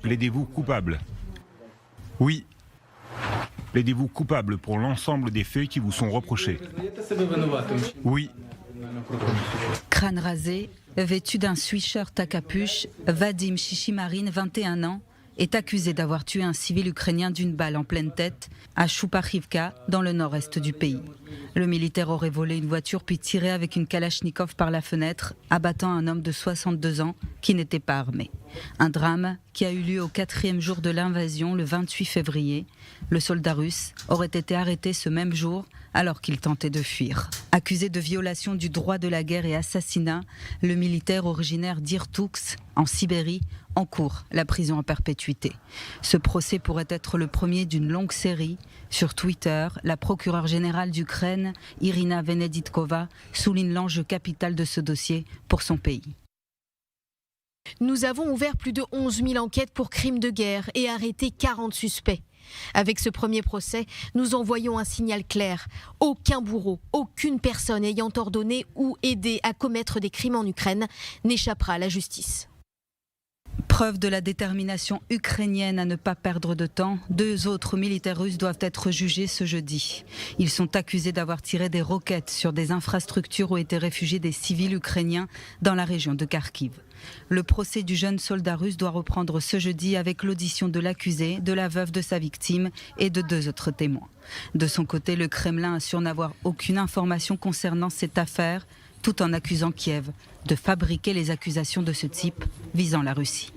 Plaidez-vous coupable? Oui. Plaidez-vous coupable pour l'ensemble des faits qui vous sont reprochés? Oui. Crâne rasé, vêtu d'un sweatshirt à capuche, Vadim Shishimarin, 21 ans, est accusé d'avoir tué un civil ukrainien d'une balle en pleine tête à Choupachivka, dans le nord-est du pays. Le militaire aurait volé une voiture puis tiré avec une kalachnikov par la fenêtre, abattant un homme de 62 ans qui n'était pas armé. Un drame qui a eu lieu au 4e jour de l'invasion, le 28 février. Le soldat russe aurait été arrêté ce même jour alors qu'il tentait de fuir. Accusé de violation du droit de la guerre et assassinat, le militaire originaire d'Irkoutsk, en Sibérie, encourt la prison à perpétuité. Ce procès pourrait être le premier d'une longue série. Sur Twitter, la procureure générale d'Ukraine, Irina Venediktova, souligne l'enjeu capital de ce dossier pour son pays. Nous avons ouvert plus de 11 000 enquêtes pour crimes de guerre et arrêté 40 suspects. Avec ce premier procès, nous envoyons un signal clair. Aucun bourreau, aucune personne ayant ordonné ou aidé à commettre des crimes en Ukraine n'échappera à la justice. Preuve de la détermination ukrainienne à ne pas perdre de temps, 2 autres militaires russes doivent être jugés ce jeudi. Ils sont accusés d'avoir tiré des roquettes sur des infrastructures où étaient réfugiés des civils ukrainiens dans la région de Kharkiv. Le procès du jeune soldat russe doit reprendre ce jeudi avec l'audition de l'accusé, de la veuve de sa victime et de 2 autres témoins. De son côté, le Kremlin assure n'avoir aucune information concernant cette affaire, tout en accusant Kiev de fabriquer les accusations de ce type visant la Russie.